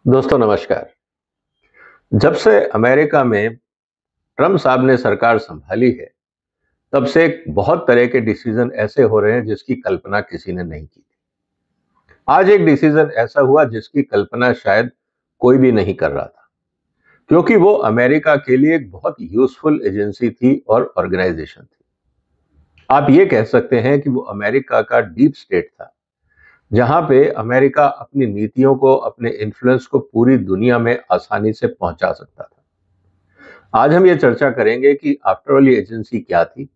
दोस्तों नमस्कार। जब से अमेरिका में ट्रम्प साहब ने सरकार संभाली है, तब से बहुत तरह के डिसीजन ऐसे हो रहे हैं जिसकी कल्पना किसी ने नहीं की थी। आज एक डिसीजन ऐसा हुआ जिसकी कल्पना शायद कोई भी नहीं कर रहा था, क्योंकि वो अमेरिका के लिए एक बहुत यूजफुल एजेंसी थी और ऑर्गेनाइजेशन थी। आप ये कह सकते हैं कि वो अमेरिका का डीप स्टेट था, जहां पे अमेरिका अपनी नीतियों को, अपने इन्फ्लुएंस को पूरी दुनिया में आसानी से पहुंचा सकता था। आज हम ये चर्चा करेंगे कि आफ्टर ऑल ये एजेंसी क्या थी,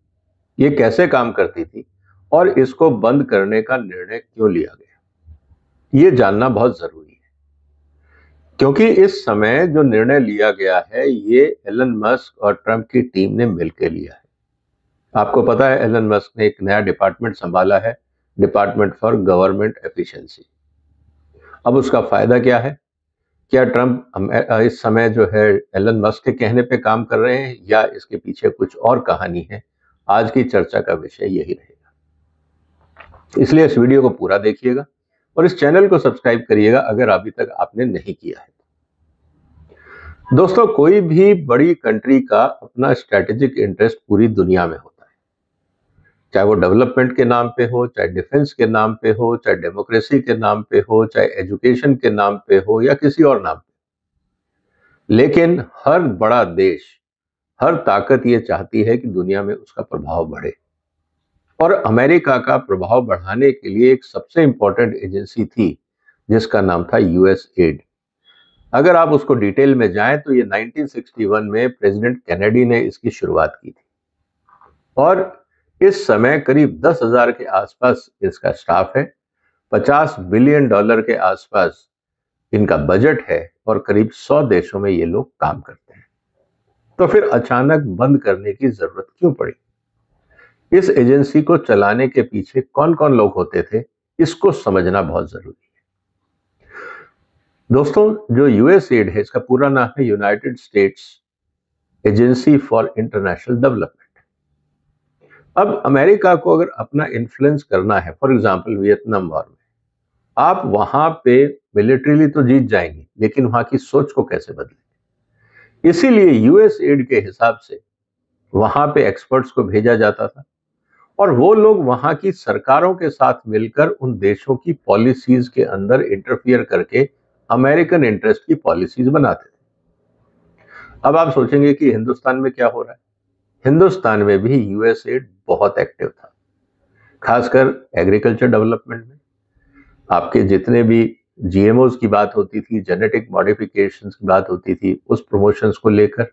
ये कैसे काम करती थी और इसको बंद करने का निर्णय क्यों लिया गया। ये जानना बहुत जरूरी है, क्योंकि इस समय जो निर्णय लिया गया है ये एलन मस्क और ट्रंप की टीम ने मिलकर लिया है। आपको पता है एलन मस्क ने एक नया डिपार्टमेंट संभाला है, डिपार्टमेंट फॉर गवर्नमेंट एफिशिएंसी। अब उसका फायदा क्या है? क्या ट्रंप इस समय जो है एलन मस्क के कहने पे काम कर रहे हैं या इसके पीछे कुछ और कहानी है? आज की चर्चा का विषय यही रहेगा, इसलिए इस वीडियो को पूरा देखिएगा और इस चैनल को सब्सक्राइब करिएगा अगर अभी तक आपने नहीं किया है। दोस्तों, कोई भी बड़ी कंट्री का अपना स्ट्रेटेजिक इंटरेस्ट पूरी दुनिया में होता है, चाहे वो डेवलपमेंट के नाम पे हो, चाहे डिफेंस के नाम पे हो, चाहे डेमोक्रेसी के नाम पे हो, चाहे एजुकेशन के नाम पे हो या किसी और नाम पे। लेकिन हर बड़ा देश, हर ताकत ये चाहती है कि दुनिया में उसका प्रभाव बढ़े, और अमेरिका का प्रभाव बढ़ाने के लिए एक सबसे इंपॉर्टेंट एजेंसी थी जिसका नाम था यूएस एड। अगर आप उसको डिटेल में जाएं तो ये 1961 में प्रेसिडेंट कैनेडी ने इसकी शुरुआत की थी और इस समय करीब 10,000 के आसपास इसका स्टाफ है। $50 बिलियन के आसपास इनका बजट है और करीब 100 देशों में ये लोग काम करते हैं। तो फिर अचानक बंद करने की जरूरत क्यों पड़ी? इस एजेंसी को चलाने के पीछे कौन कौन लोग होते थे, इसको समझना बहुत जरूरी है। दोस्तों, जो यूएस एड है इसका पूरा नाम है United states agency for international development. अब अमेरिका को अगर अपना इन्फ्लुएंस करना है, फॉर एग्जांपल वियतनाम वॉर में, आप वहां पे मिलिट्रीली तो जीत जाएंगे, लेकिन वहां की सोच को कैसे बदलेंगे? इसीलिए यूएस एड के हिसाब से वहां पे एक्सपर्ट्स को भेजा जाता था और वो लोग वहां की सरकारों के साथ मिलकर उन देशों की पॉलिसीज के अंदर इंटरफियर करके अमेरिकन इंटरेस्ट की पॉलिसीज बनाते थे। अब आप सोचेंगे कि हिंदुस्तान में क्या हो रहा है? हिंदुस्तान में भी यूएस एड बहुत एक्टिव था, खासकर एग्रीकल्चर डेवलपमेंट में। आपके जितने भी जीएमओज की बात होती थी, जेनेटिक मॉडिफिकेशंस की बात होती थी, उस प्रमोशंस को लेकर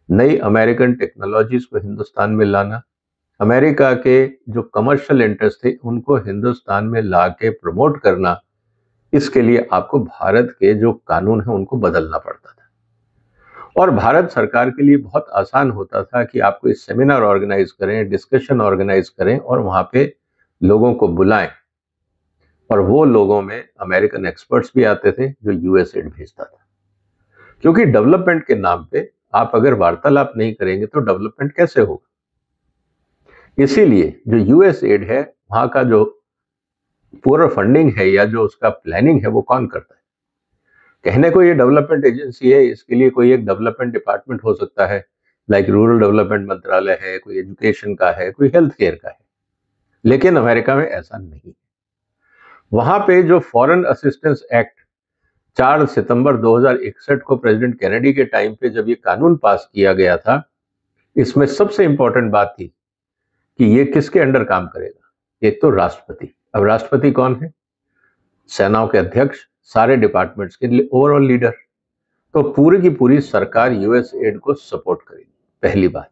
नई अमेरिकन टेक्नोलॉजीज को हिंदुस्तान में लाना, अमेरिका के जो कमर्शियल इंटरेस्ट थे उनको हिंदुस्तान में ला के प्रमोट करना, इसके लिए आपको भारत के जो कानून है उनको बदलना पड़ता था। और भारत सरकार के लिए बहुत आसान होता था कि आपको इस सेमिनार ऑर्गेनाइज करें, डिस्कशन ऑर्गेनाइज करें और वहां पे लोगों को बुलाएं, और वो लोगों में अमेरिकन एक्सपर्ट्स भी आते थे जो यूएस एड भेजता था। क्योंकि डेवलपमेंट के नाम पे आप अगर वार्तालाप नहीं करेंगे तो डेवलपमेंट कैसे होगा? इसीलिए जो यूएस एड है, वहां का जो पूरा फंडिंग है या जो उसका प्लानिंग है वो कौन करता है? कहने को ये डेवलपमेंट एजेंसी है, इसके लिए कोई एक डेवलपमेंट डिपार्टमेंट हो सकता है, लाइक रूरल डेवलपमेंट मंत्रालय है, कोई एजुकेशन का है, कोई हेल्थ केयर का है, लेकिन अमेरिका में ऐसा नहीं। वहां पे जो फॉरेन असिस्टेंस एक्ट 4 सितंबर 2061 को प्रेसिडेंट कैनेडी के टाइम पे जब ये कानून पास किया गया था, इसमें सबसे इंपॉर्टेंट बात थी कि ये किसके अंडर काम करेगा। एक तो राष्ट्रपति। अब राष्ट्रपति कौन है? सेनाओं के अध्यक्ष, सारे डिपार्टमेंट्स के ओवरऑल लीडर। तो पूरी की पूरी सरकार यूएस एड को सपोर्ट करेगी, पहली बात।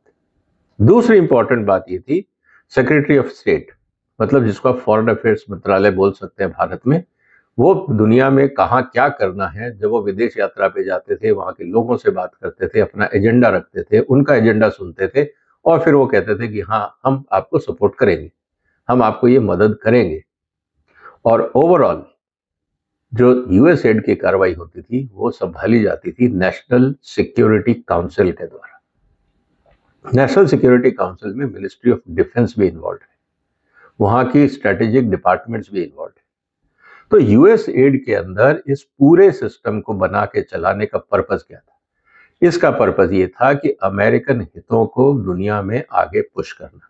दूसरी इंपॉर्टेंट बात ये थी, सेक्रेटरी ऑफ स्टेट, मतलब जिसको आप फॉरेन अफेयर्स मंत्रालय बोल सकते हैं भारत में, वो दुनिया में कहाँ क्या करना है, जब वो विदेश यात्रा पे जाते थे, वहां के लोगों से बात करते थे, अपना एजेंडा रखते थे, उनका एजेंडा सुनते थे और फिर वो कहते थे कि हाँ, हम आपको सपोर्ट करेंगे, हम आपको ये मदद करेंगे। और ओवरऑल जो यूएस एड की कार्रवाई होती थी वो संभाली जाती थी नेशनल सिक्योरिटी काउंसिल के द्वारा। नेशनल सिक्योरिटी काउंसिल में मिनिस्ट्री ऑफ डिफेंस भी इन्वॉल्व है, वहां की स्ट्रेटेजिक डिपार्टमेंट्स भी इन्वॉल्व है। तो यूएस एड के अंदर इस पूरे सिस्टम को बना के चलाने का पर्पस क्या था? इसका पर्पस ये था कि अमेरिकन हितों को दुनिया में आगे पुश करना,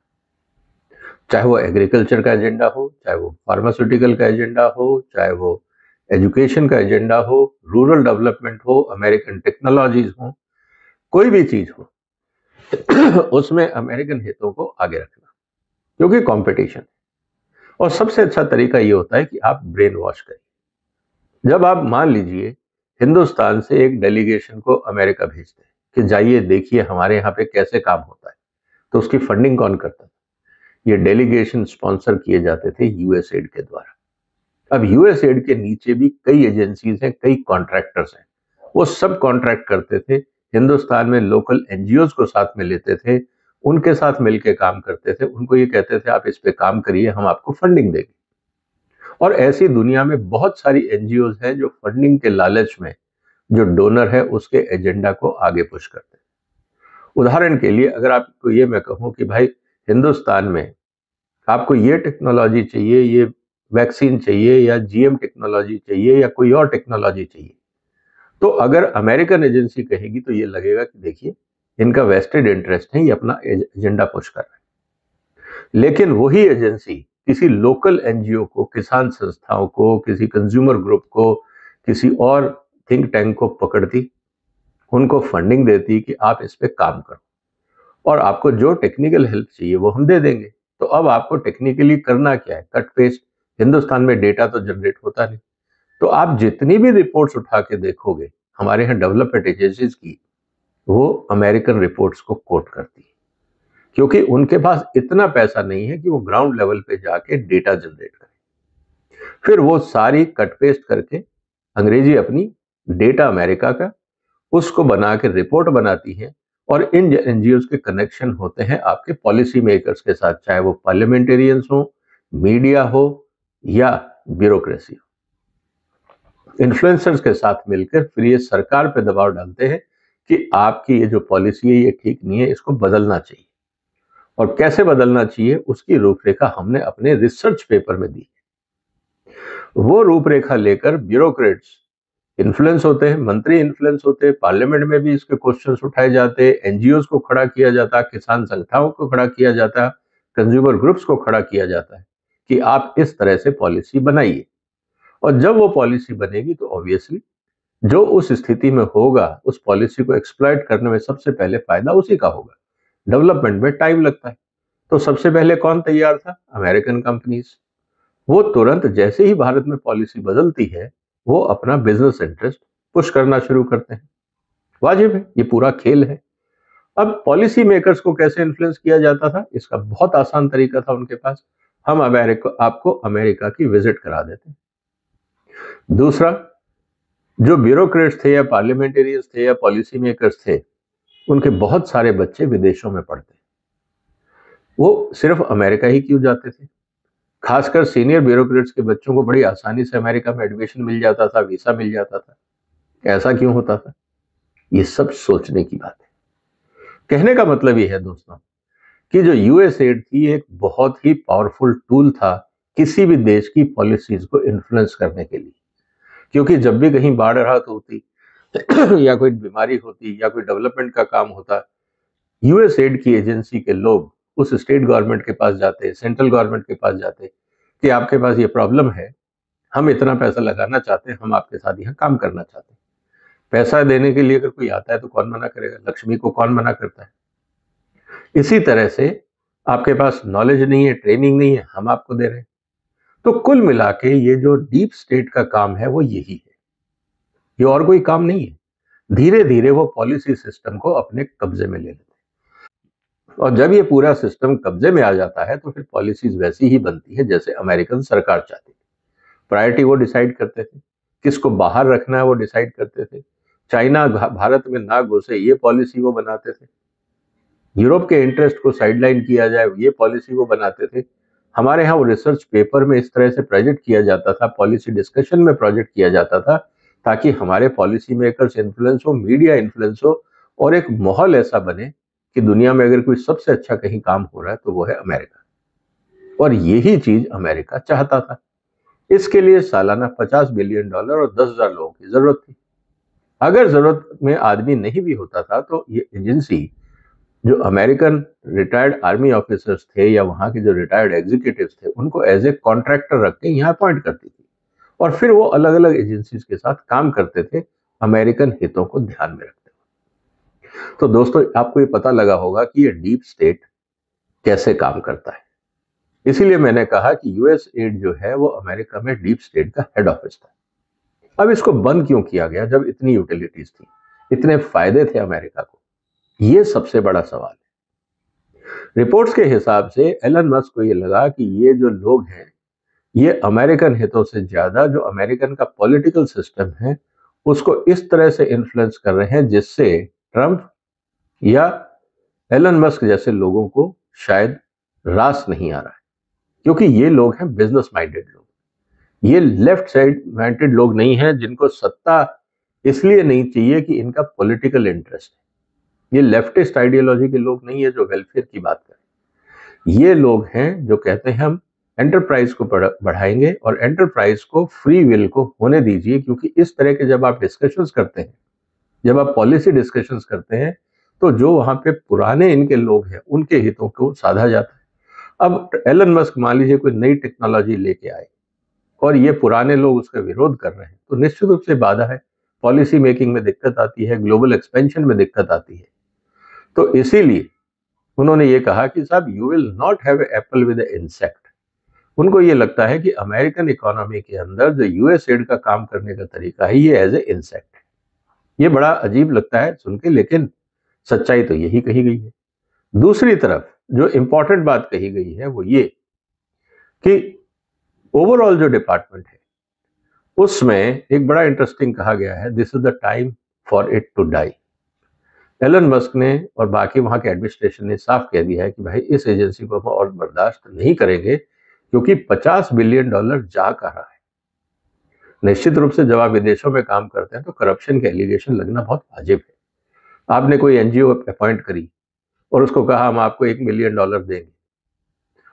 चाहे वो एग्रीकल्चर का एजेंडा हो, चाहे वो फार्मास्यूटिकल का एजेंडा हो, चाहे वो एजुकेशन का एजेंडा हो, रूरल डेवलपमेंट हो, अमेरिकन टेक्नोलॉजीज हो, कोई भी चीज हो उसमें अमेरिकन हितों को आगे रखना, क्योंकि कंपटीशन। और सबसे अच्छा तरीका ये होता है कि आप ब्रेन वॉश करिए। जब आप मान लीजिए हिंदुस्तान से एक डेलीगेशन को अमेरिका भेजते हैं कि जाइए देखिए हमारे यहाँ पे कैसे काम होता है, तो उसकी फंडिंग कौन करता था? ये डेलीगेशन स्पॉन्सर किए जाते थे यूएसएड के द्वारा। अब यूएसएड के नीचे भी कई एजेंसीज हैं, कई कॉन्ट्रैक्टर्स हैं, वो सब कॉन्ट्रैक्ट करते थे। हिंदुस्तान में लोकल एनजीओज को साथ में लेते थे, उनके साथ मिलकर काम करते थे, उनको ये कहते थे आप इस पे काम करिए, हम आपको फंडिंग देंगे। और ऐसी दुनिया में बहुत सारी एनजीओज हैं जो फंडिंग के लालच में जो डोनर है उसके एजेंडा को आगे पुश करते हैं। उदाहरण के लिए अगर आपको ये मैं कहूं कि भाई हिंदुस्तान में आपको ये टेक्नोलॉजी चाहिए, ये वैक्सीन चाहिए, या जीएम टेक्नोलॉजी चाहिए, या कोई और टेक्नोलॉजी चाहिए, तो अगर अमेरिकन एजेंसी कहेगी तो ये लगेगा कि देखिए इनका वेस्टेड इंटरेस्ट है, ये अपना एजेंडा पुश कर रहे हैं। लेकिन वही एजेंसी किसी लोकल एनजीओ को, किसान संस्थाओं को, किसी कंज्यूमर ग्रुप को, किसी और थिंक टैंक को पकड़ती, उनको फंडिंग देती कि आप इस पे काम करो और आपको जो टेक्निकल हेल्प चाहिए वो हम दे देंगे। तो अब आपको टेक्निकली करना क्या है? Cut paste. हिंदुस्तान में डेटा तो जनरेट होता नहीं, तो आप जितनी भी रिपोर्ट्स उठा के देखोगे हमारे यहाँ डेवलपमेंट एजेंसीज की, वो अमेरिकन रिपोर्ट्स को कोट करती है, क्योंकि उनके पास इतना पैसा नहीं है कि वो ग्राउंड लेवल पे जाके डेटा जनरेट करें। फिर वो सारी कट पेस्ट करके अंग्रेजी अपनी डेटा अमेरिका का उसको बना के रिपोर्ट बनाती है, और इन एनजीओ के कनेक्शन होते हैं आपके पॉलिसी मेकर्स के साथ, चाहे वो पार्लियामेंटेरियंस हो, मीडिया हो, या ब्यूरोक्रेसी हो। इन्फ्लुएंसर्स के साथ मिलकर फिर ये सरकार पे दबाव डालते हैं कि आपकी ये जो पॉलिसी है ये ठीक नहीं है, इसको बदलना चाहिए। और कैसे बदलना चाहिए उसकी रूपरेखा हमने अपने रिसर्च पेपर में दी। वो रूपरेखा लेकर ब्यूरोक्रेट्स इन्फ्लुएंस होते हैं, मंत्री इन्फ्लुएंस होते हैं, पार्लियामेंट में भी इसके क्वेश्चंस उठाए जाते हैं, एनजीओ को खड़ा किया जाता, किसान संस्थाओं को खड़ा किया जाता, कंज्यूमर ग्रुप्स को खड़ा किया जाता है कि आप इस तरह से पॉलिसी बनाइए। और जब वो पॉलिसी बनेगी तो ऑब्वियसली जो उस स्थिति में होगा उस पॉलिसी को एक्सप्लॉइट करने में सबसे पहले फायदा उसी का होगा। डेवलपमेंट में टाइम लगता है, तो सबसे पहले कौन तैयार था? American companies. वो तुरंत जैसे ही भारत में पॉलिसी बदलती है वो अपना बिजनेस इंटरेस्ट पुश करना शुरू करते हैं। वाजिब है, ये पूरा खेल है। अब पॉलिसी मेकर्स को कैसे इन्फ्लुएंस किया जाता था? इसका बहुत आसान तरीका था उनके पास। हम अमेरिका आपको अमेरिका की विजिट करा देते हैं। दूसरा, जो ब्यूरोक्रेट्स थे या पार्लियामेंटेरियंस थे या पॉलिसी मेकर्स थे, उनके बहुत सारे बच्चे विदेशों में पढ़ते, वो सिर्फ अमेरिका ही क्यों जाते थे? खासकर सीनियर ब्यूरोक्रेट्स के बच्चों को बड़ी आसानी से अमेरिका में एडमिशन मिल जाता था, वीसा मिल जाता था। ऐसा क्यों होता था? ये सब सोचने की बात है। कहने का मतलब ये है दोस्तों कि जो यूएसएड थी एक बहुत ही पावरफुल टूल था किसी भी देश की पॉलिसीज को इन्फ्लुएंस करने के लिए। क्योंकि जब भी कहीं बाढ़ राहत होती या कोई बीमारी होती या कोई डेवलपमेंट का काम होता, यूएसएड की एजेंसी के लोग उस स्टेट गवर्नमेंट के पास जाते, सेंट्रल गवर्नमेंट के पास जाते कि आपके पास ये प्रॉब्लम है, हम इतना पैसा लगाना चाहते हैं, हम आपके साथ यहाँ काम करना चाहते हैं। पैसा देने के लिए अगर कोई आता है तो कौन मना करेगा? लक्ष्मी को कौन मना करता है? इसी तरह से आपके पास नॉलेज नहीं है, ट्रेनिंग नहीं है, हम आपको दे रहे हैं। तो कुल मिला के ये जो डीप स्टेट का काम है वो यही है, ये और कोई काम नहीं है। धीरे धीरे वो पॉलिसी सिस्टम को अपने कब्जे में ले लेते हैं, और जब ये पूरा सिस्टम कब्जे में आ जाता है तो फिर पॉलिसीज वैसी ही बनती है जैसे अमेरिकन सरकार चाहती है। प्रायोरिटी वो डिसाइड करते थे, किसको बाहर रखना है वो डिसाइड करते थे। चाइना भारत में ना घुसे ये पॉलिसी वो बनाते थे। यूरोप के इंटरेस्ट को साइडलाइन किया जाए ये पॉलिसी वो बनाते थे। हमारे यहाँ वो रिसर्च पेपर में इस तरह से प्रोजेक्ट किया जाता था, पॉलिसी डिस्कशन में प्रोजेक्ट किया जाता था, ताकि हमारे पॉलिसी मेकर्स इन्फ्लुएंस हो, मीडिया इन्फ्लुएंस हो, और एक माहौल ऐसा बने कि दुनिया में अगर कोई सबसे अच्छा कहीं काम हो रहा है तो वो है अमेरिका। और यही चीज अमेरिका चाहता था। इसके लिए सालाना $50 बिलियन और 10,000 लोगों की जरूरत थी। अगर जरूरत में आदमी नहीं भी होता था तो ये एजेंसी जो अमेरिकन रिटायर्ड आर्मी ऑफिसर्स थे या वहां के जो रिटायर्ड एग्जीक्यूटिव्स थे उनको एज ए कॉन्ट्रैक्टर रख के यहाँ अपॉइंट करती थी और फिर वो अलग अलग एजेंसीज के साथ काम करते थे अमेरिकन हितों को ध्यान में रखते हुए। तो दोस्तों आपको ये पता लगा होगा कि ये डीप स्टेट कैसे काम करता है। इसीलिए मैंने कहा कि यूएस एड जो है वो अमेरिका में डीप स्टेट का हेड ऑफिस था। अब इसको बंद क्यों किया गया जब इतनी यूटिलिटीज थी, इतने फायदे थे अमेरिका को, ये सबसे बड़ा सवाल है। रिपोर्ट्स के हिसाब से एलन मस्क को ये लगा कि ये जो लोग हैं ये अमेरिकन हितों से ज्यादा जो अमेरिकन का पॉलिटिकल सिस्टम है उसको इस तरह से इन्फ्लुएंस कर रहे हैं जिससे ट्रंप या एलन मस्क जैसे लोगों को शायद रास नहीं आ रहा है, क्योंकि ये लोग हैं बिजनेस माइंडेड लोग, ये लेफ्ट साइड माइंडेड लोग नहीं हैं जिनको सत्ता इसलिए नहीं चाहिए कि इनका पॉलिटिकल इंटरेस्ट है। ये लेफ्टिस्ट आइडियोलॉजी के लोग नहीं है जो वेलफेयर की बात करें। ये लोग हैं जो कहते हैं हम एंटरप्राइज को बढ़ाएंगे और एंटरप्राइज को फ्री विल को होने दीजिए, क्योंकि इस तरह के जब आप डिस्कशंस करते हैं, जब आप पॉलिसी डिस्कशंस करते हैं तो जो वहां पे पुराने इनके लोग हैं उनके हितों को साधा जाता है। अब एलन मस्क मान लीजिए कोई नई टेक्नोलॉजी लेके आए और ये पुराने लोग उसका विरोध कर रहे हैं तो निश्चित रूप से बाधा है, पॉलिसी मेकिंग में दिक्कत आती है, ग्लोबल एक्सपेंशन में दिक्कत आती है। तो इसीलिए उन्होंने ये कहा कि साहब you will not have Apple with insect. उनको ये लगता है कि अमेरिकन इकोनॉमी के अंदर जो यूएस एड का काम करने का तरीका है ये एज ए इंसेक्ट है। ये बड़ा अजीब लगता है सुन के, लेकिन सच्चाई तो यही कही गई है। दूसरी तरफ जो इंपॉर्टेंट बात कही गई है वो ये कि ओवरऑल जो डिपार्टमेंट है उसमें एक बड़ा इंटरेस्टिंग कहा गया है, this is the time for it to die. Elon Musk ने और बाकी वहां के एडमिनिस्ट्रेशन ने साफ कह दिया है कि भाई इस एजेंसी को हम और बर्दाश्त नहीं करेंगे, क्योंकि $50 बिलियन जा कहाँ रहा है। निश्चित रूप से जब आप विदेशों में काम करते हैं तो करप्शन के एलिगेशन लगना बहुत वाजिब है। आपने कोई एनजीओ अपॉइंट करी और उसको कहा हम आपको $1 मिलियन देंगे,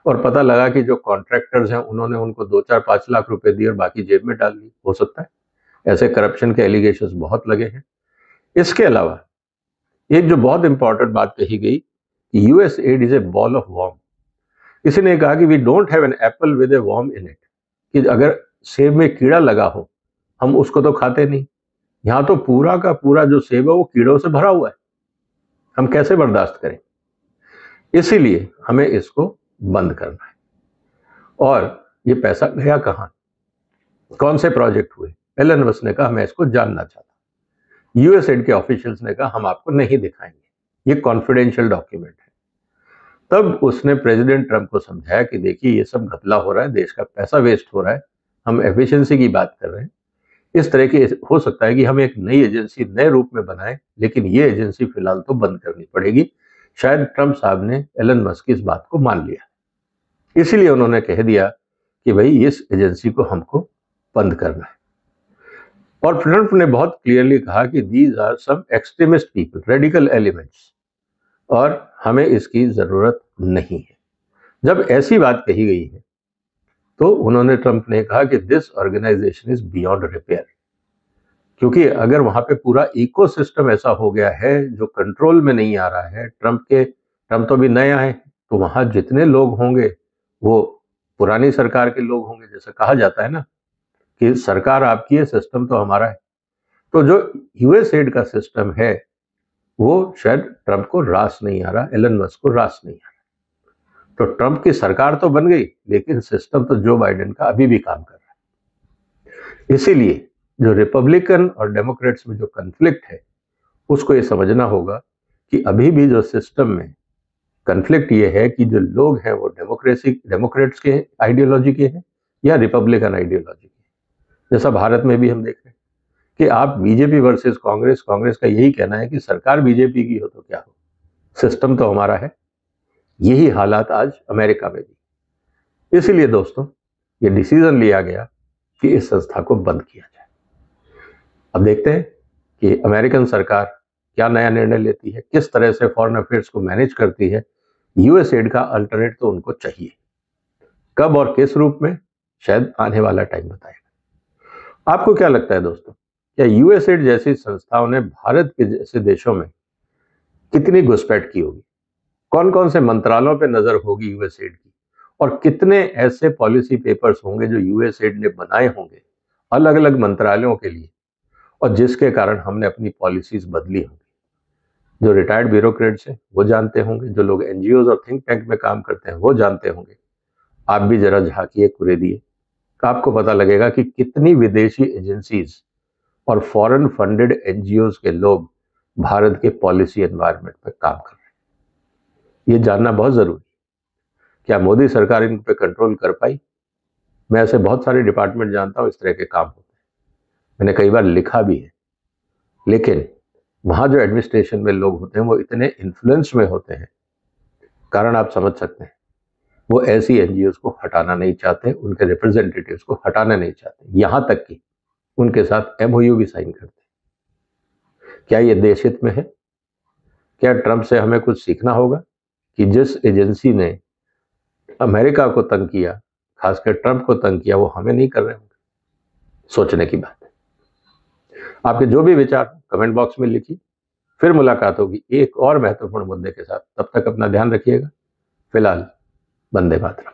और पता लगा कि जो कॉन्ट्रैक्टर्स हैं उन्होंने उनको 2-4-5 लाख रुपए दिए और बाकी जेब में डाल ली। हो सकता है ऐसे करप्शन के एलिगेशंस बहुत लगे हैं। इसके अलावा एक जो बहुत इंपॉर्टेंट बात कही गई कि US aid is a ball of worm. किसी ने कहा कि we don't have an apple with a worm in it, कि अगर सेब में कीड़ा लगा हो हम उसको तो खाते नहीं, यहाँ तो पूरा का पूरा जो सेब है वो कीड़ों से भरा हुआ है, हम कैसे बर्दाश्त करें। इसीलिए हमें इसको बंद करना है। और ये पैसा गया कहाँ, कौन से प्रोजेक्ट हुए? एलन मस्क ने कहा मैं इसको जानना चाहता। यूएस एड के ऑफिशियल्स ने कहा हम आपको नहीं दिखाएंगे, ये कॉन्फिडेंशियल डॉक्यूमेंट है। तब उसने प्रेसिडेंट ट्रंप को समझाया कि देखिए ये सब घपला हो रहा है, देश का पैसा वेस्ट हो रहा है, हम एफिशिएंसी की बात कर रहे हैं। इस तरह की हो सकता है कि हम एक नई एजेंसी नए रूप में बनाएं, लेकिन ये एजेंसी फिलहाल तो बंद करनी पड़ेगी। शायद ट्रंप साहब ने एलन मस्क की इस बात को मान लिया, इसीलिए उन्होंने कह दिया कि भाई इस एजेंसी को हमको बंद करना है। और ट्रंप ने बहुत क्लियरली कहा कि these are some extremist people, radical elements, और हमें इसकी जरूरत नहीं है। जब ऐसी बात कही गई है तो उन्होंने, ट्रंप ने कहा कि this organisation is beyond repair, क्योंकि अगर वहां पे पूरा इकोसिस्टम ऐसा हो गया है जो कंट्रोल में नहीं आ रहा है, ट्रंप तो अभी नया है, तो वहां जितने लोग होंगे वो पुरानी सरकार के लोग होंगे। जैसे कहा जाता है ना कि सरकार आपकी है, सिस्टम तो हमारा है। तो जो यूएस एड का सिस्टम है वो शायद ट्रंप को रास नहीं आ रहा, एलन मस्क को रास नहीं आ रहा। तो ट्रंप की सरकार तो बन गई, लेकिन सिस्टम तो जो बाइडेन का अभी भी काम कर रहा है। इसीलिए जो रिपब्लिकन और डेमोक्रेट्स में जो कन्फ्लिक्ट है उसको ये समझना होगा कि अभी भी जो सिस्टम में कन्फ्लिक्ट ये है कि जो लोग हैं वो डेमोक्रेट्स के आइडियोलॉजी के हैं या रिपब्लिकन आइडियोलॉजी के। जैसा भारत में भी हम देख रहे हैं कि आप बीजेपी वर्सेस कांग्रेस, कांग्रेस का यही कहना है कि सरकार बीजेपी की हो तो क्या हो, सिस्टम तो हमारा है। यही हालात आज अमेरिका में भी। इसीलिए दोस्तों ये डिसीजन लिया गया कि इस संस्था को बंद किया जाए। अब देखते हैं कि अमेरिकन सरकार क्या नया निर्णय लेती है, किस तरह से फॉरेन अफेयर्स को मैनेज करती है। यूएस एड का अल्टरनेट तो उनको चाहिए, कब और किस रूप में शायद आने वाला टाइम बताएगा। आपको क्या लगता है दोस्तों, क्या यूएसएड जैसी संस्थाओं ने भारत के जैसे देशों में कितनी घुसपैठ की होगी? कौन कौन से मंत्रालयों पे नजर होगी यूएसएड की, और कितने ऐसे पॉलिसी पेपर्स होंगे जो यूएसएड ने बनाए होंगे अलग अलग मंत्रालयों के लिए, और जिसके कारण हमने अपनी पॉलिसीज बदली होंगी? जो रिटायर्ड ब्यूरोक्रेट्स हैं वो जानते होंगे, जो लोग एनजीओ और थिंक टैंक में काम करते हैं वो जानते होंगे। आप भी जरा झांकिए, कुरेदिए, आपको पता लगेगा कि कितनी विदेशी एजेंसीज और फॉरेन फंडेड एनजीओ के लोग भारत के पॉलिसी एनवायरनमेंट में काम कर रहे हैं। ये जानना बहुत जरूरी। क्या मोदी सरकार इन पे कंट्रोल कर पाई? मैं ऐसे बहुत सारे डिपार्टमेंट जानता हूं, इस तरह के काम होते हैं, मैंने कई बार लिखा भी है। लेकिन वहां जो एडमिनिस्ट्रेशन में लोग होते हैं वो इतने इन्फ्लुएंस में होते हैं, कारण आप समझ सकते हैं। वो ऐसी एनजीओ को हटाना नहीं चाहते, उनके रिप्रेजेंटेटिव्स को हटाना नहीं चाहते, यहां तक कि उनके साथ एमओयू भी साइन करते हैं। क्या ये देश हित में है? क्या ट्रंप से हमें कुछ सीखना होगा कि जिस एजेंसी ने अमेरिका को तंग किया, खासकर ट्रंप को तंग किया, वो हमें नहीं कर रहे होंगे? सोचने की बात है। आपके जो भी विचार कमेंट बॉक्स में लिखिए। फिर मुलाकात होगी एक और महत्वपूर्ण मुद्दे के साथ। तब तक अपना ध्यान रखिएगा। फिलहाल वंदे मातरम।